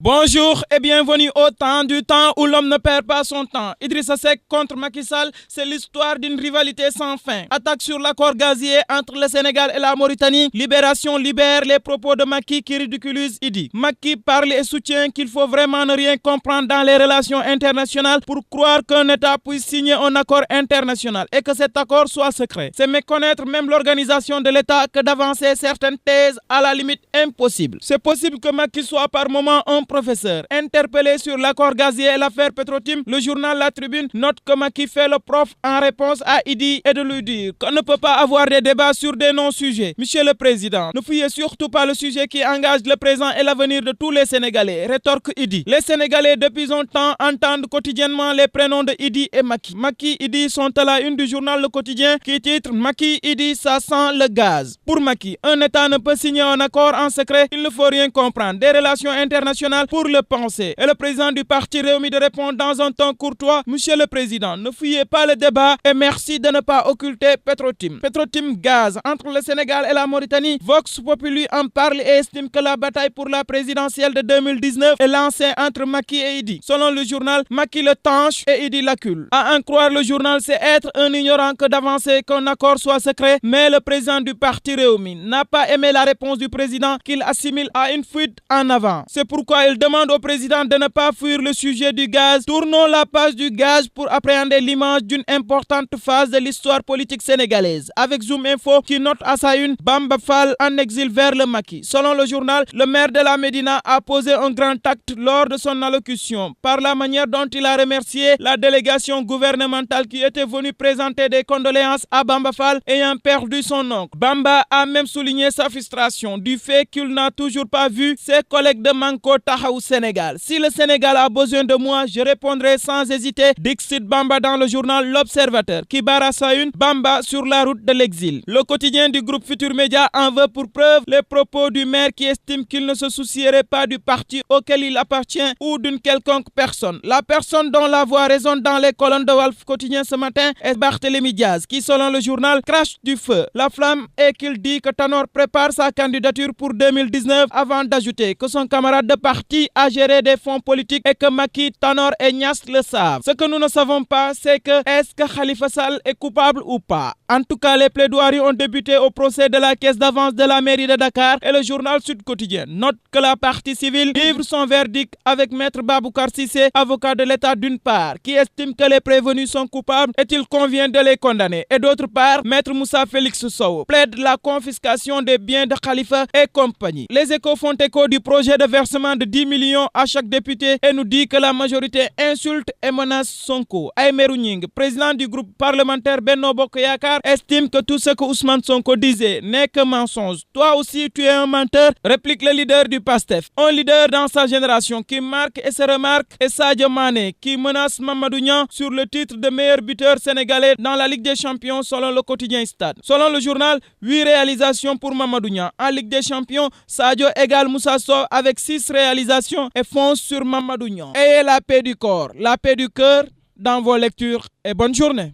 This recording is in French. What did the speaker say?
Bonjour et bienvenue au temps du temps où l'homme ne perd pas son temps. Idrissa Seck contre Macky Sall, c'est l'histoire d'une rivalité sans fin. Attaque sur l'accord gazier entre le Sénégal et la Mauritanie. Libération libère les propos de Macky qui ridiculise Idi. Macky parle et soutient qu'il faut vraiment ne rien comprendre dans les relations internationales pour croire qu'un État puisse signer un accord international et que cet accord soit secret. C'est méconnaître même l'organisation de l'État que d'avancer certaines thèses à la limite impossible. C'est possible que Macky soit par moment un professeur. Interpellé sur l'accord gazier et l'affaire Petro-Tim, le journal La Tribune note que Macky fait le prof en réponse à Idi et de lui dire qu'on ne peut pas avoir des débats sur des non-sujets. Monsieur le Président, ne fuyez surtout pas le sujet qui engage le présent et l'avenir de tous les Sénégalais, rétorque Idi. Les Sénégalais depuis longtemps entendent quotidiennement les prénoms de Idi et Macky. Macky, Idi sont à la une du journal Le Quotidien qui titre Macky, Idi, ça sent le gaz. Pour Macky, un État ne peut signer un accord en secret, il ne faut rien comprendre. Des relations internationales pour le penser. Et le président du parti Rewmi de répondre dans un ton courtois, Monsieur le Président, ne fuyez pas le débat et merci de ne pas occulter Petro-Tim. Petro-Tim gaz entre le Sénégal et la Mauritanie. Vox Populi en parle et estime que la bataille pour la présidentielle de 2019 est lancée entre Macky et Idi. Selon le journal, Macky le tanche et Idi l'accule. À en croire le journal, c'est être un ignorant que d'avancer qu'un accord soit secret, mais le président du parti Rewmi n'a pas aimé la réponse du président qu'il assimile à une fuite en avant. C'est pourquoi il demande au président de ne pas fuir le sujet du gaz. Tournons la page du gaz pour appréhender l'image d'une importante phase de l'histoire politique sénégalaise. Avec Zoom Info qui note à sa une Bamba Fall en exil vers le Macky. Selon le journal, le maire de la Médina a posé un grand acte lors de son allocution par la manière dont il a remercié la délégation gouvernementale qui était venue présenter des condoléances à Bamba Fall ayant perdu son oncle. Bamba a même souligné sa frustration du fait qu'il n'a toujours pas vu ses collègues de Manko Taxawu Sénégal. Si le Sénégal a besoin de moi, je répondrai sans hésiter. Dixit Bamba dans le journal L'Observateur qui barre à sa une Bamba sur la route de l'exil. Le quotidien du groupe Futur Média en veut pour preuve les propos du maire qui estime qu'il ne se soucierait pas du parti auquel il appartient ou d'une quelconque personne. La personne dont la voix résonne dans les colonnes de Walf Quotidien ce matin est Barthélémy Diaz qui, selon le journal, crache du feu. La flamme est qu'il dit que Tanor prépare sa candidature pour 2019 avant d'ajouter que son camarade de parti a géré des fonds politiques et que Macky, Tanor et Niass le savent. Ce que nous ne savons pas, c'est que est-ce que Khalifa Sall est coupable ou pas. En tout cas, les plaidoiries ont débuté au procès de la caisse d'avance de la mairie de Dakar et le journal Sud Quotidien note que la partie civile livre son verdict avec Maître Baboucar Cissé, avocat de l'État d'une part, qui estime que les prévenus sont coupables et il convient de les condamner. Et d'autre part, Maître Moussa Félix Sow plaide la confiscation des biens de Khalifa et compagnie. Les Échos font écho du projet de versement de 10 millions à chaque député et nous dit que la majorité insulte et menace Sonko. Aïmerou Gningue, président du groupe parlementaire Benno Bokk Yakaar, estime que tout ce que Ousmane Sonko disait n'est que mensonge. Toi aussi, tu es un menteur, réplique le leader du PASTEF. Un leader dans sa génération qui marque et se remarque est Sadio Mané qui menace Mamadou Niang sur le titre de meilleur buteur sénégalais dans la Ligue des Champions selon le quotidien Stade. Selon le journal, 8 réalisations pour Mamadou Niang. En Ligue des Champions, Sadio égale Moussa Sow avec 6 réalisations et fonce sur Mamadou Niang. Ayez la paix du corps, la paix du cœur dans vos lectures et bonne journée.